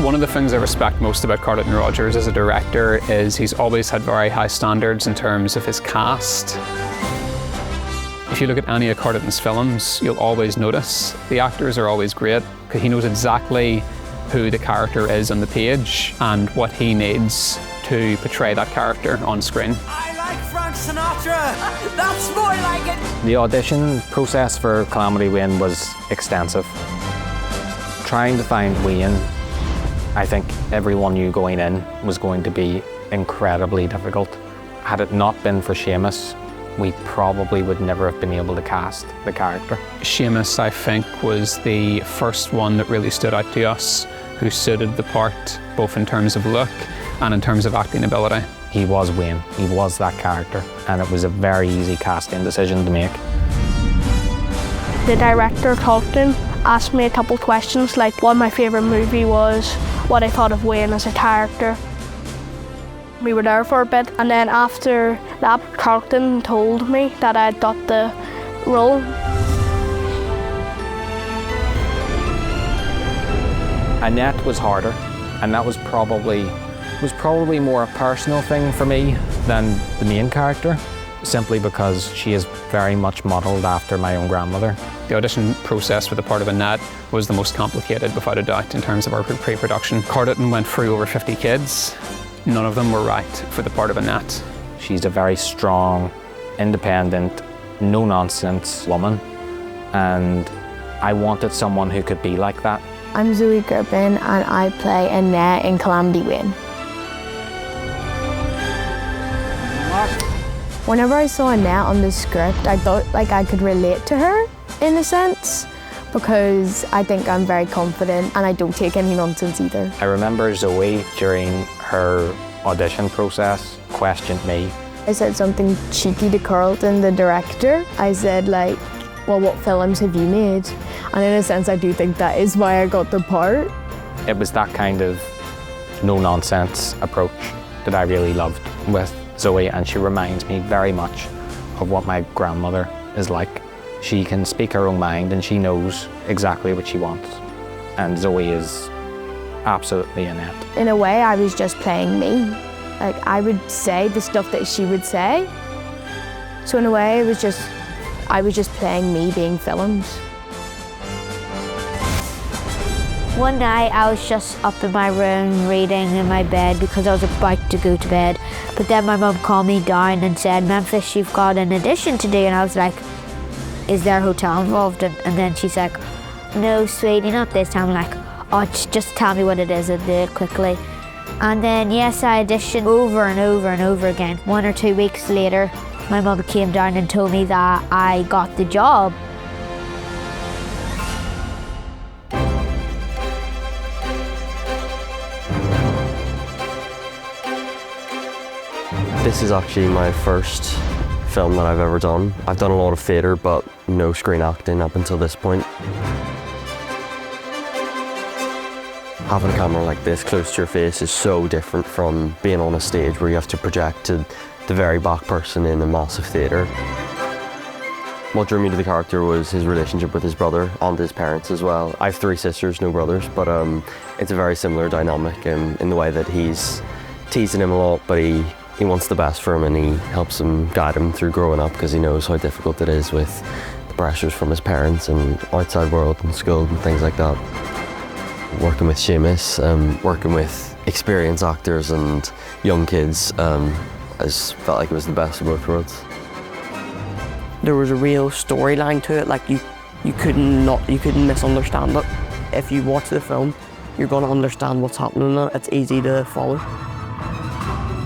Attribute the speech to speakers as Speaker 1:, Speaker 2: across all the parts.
Speaker 1: One of the things I respect most about Carleton Rogers as a director is he's always had very high standards in terms of his cast. If you look at any of Carleton's films, you'll always notice the actors are always great because he knows exactly who the character is on the page and what he needs to portray that character on screen.
Speaker 2: I like Frank Sinatra! That's more like it!
Speaker 3: The audition process for Calamity Wayne was extensive. Trying to find Wayne, I think everyone knew going in was going to be incredibly difficult. Had it not been for Seamus, we probably would never have been able to cast the character.
Speaker 1: Seamus, I think, was the first one that really stood out to us, who suited the part, both in terms of look and in terms of acting ability.
Speaker 3: He was Wayne, he was that character, and it was a very easy casting decision to make.
Speaker 4: The director, Carleton, asked me a couple questions, like what my favourite movie was, what I thought of Wayne as a character. We were there for a bit, and then after that, Carleton told me that I had got the role.
Speaker 3: Annette was harder, and that was probably more a personal thing for me than the main character, simply because she is very much modelled after my own grandmother.
Speaker 1: The audition process for the part of Annette was the most complicated, without a doubt, in terms of our pre-production. Carleton went through over 50 kids. None of them were right for the part of Annette.
Speaker 3: She's a very strong, independent, no-nonsense woman, and I wanted someone who could be like that.
Speaker 5: I'm Zoe Gerben, and I play Annette in Calamity Wayne. Whenever I saw Annette on the script, I thought like I could relate to her in a sense, because I think I'm very confident and I don't take any nonsense either.
Speaker 3: I remember Zoe, during her audition process, questioned me.
Speaker 5: I said something cheeky to Carleton, the director. I said like, well, what films have you made? And in a sense, I do think that is why I got the part.
Speaker 3: It was that kind of no-nonsense approach that I really loved with Zoe, and she reminds me very much of what my grandmother is like. She can speak her own mind and she knows exactly what she wants. And Zoe is absolutely Annette.
Speaker 5: In a way, I was just playing me. Like, I would say the stuff that she would say. So in a way, I was just playing me being filmed.
Speaker 6: One night I was just up in my room reading in my bed because I was about to go to bed. But then my mum calmed me down and said, Memphis, you've got an audition to do. And I was like, is there a hotel involved? And then she's like, no, sweetie, not this time. I'm like, oh, just tell me what it is, I'll do it quickly. And then, yes, I auditioned over and over and over again. 1 or 2 weeks later, my mum came down and told me that I got the job.
Speaker 7: This is actually my first film that I've ever done. I've done a lot of theatre, but no screen acting up until this point. Having a camera like this close to your face is so different from being on a stage where you have to project to the very back person in a massive theatre. What drew me to the character was his relationship with his brother and his parents as well. I have 3 sisters, no brothers, but it's a very similar dynamic in the way that he's teasing him a lot, but he wants the best for him and he helps him, guide him through growing up because he knows how difficult it is with the pressures from his parents and outside world and school and things like that. Working with Seamus, working with experienced actors and young kids, I just felt like it was the best of both worlds.
Speaker 8: There was a real storyline to it, like you couldn't misunderstand it. If you watch the film, you're going to understand what's happening in it. It's easy to follow.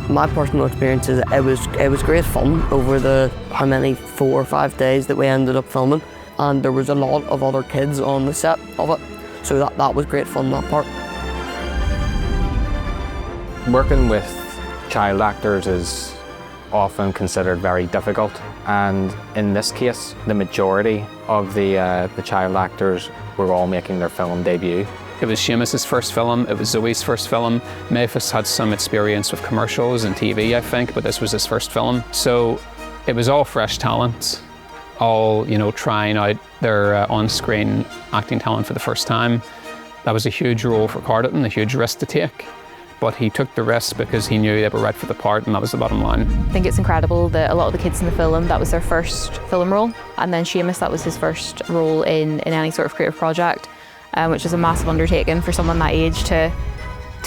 Speaker 8: My personal experience is it was great fun over the 4 or 5 days that we ended up filming, and there was a lot of other kids on the set of it, so that was great fun, that part.
Speaker 3: Working with child actors is often considered very difficult, and in this case, the majority of the child actors were all making their film debut.
Speaker 1: It was Seamus's first film, it was Zoe's first film. Memphis had some experience with commercials and TV, I think, but this was his first film. So it was all fresh talent, all trying out their on-screen acting talent for the first time. That was a huge role for Carditon, a huge risk to take. But he took the risk because he knew they were right for the part, and that was the bottom line.
Speaker 9: I think it's incredible that a lot of the kids in the film, that was their first film role. And then Seamus, that was his first role in any sort of creative project, which is a massive undertaking for someone that age to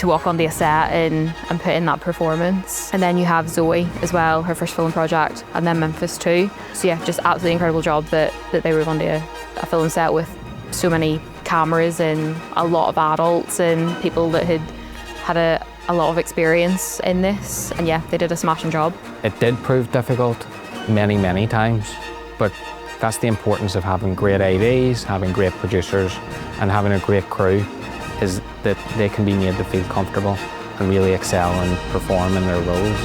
Speaker 9: walk onto a set and put in that performance. And then you have Zoe as well, her first film project, and then Memphis too. So yeah, just absolutely incredible job that they were onto a film set with so many cameras and a lot of adults and people that had a lot of experience in this. And yeah, they did a smashing job.
Speaker 3: It did prove difficult many, many times, but that's the importance of having great ADs, having great producers, and having a great crew, is that they can be made to feel comfortable and really excel and perform in their roles.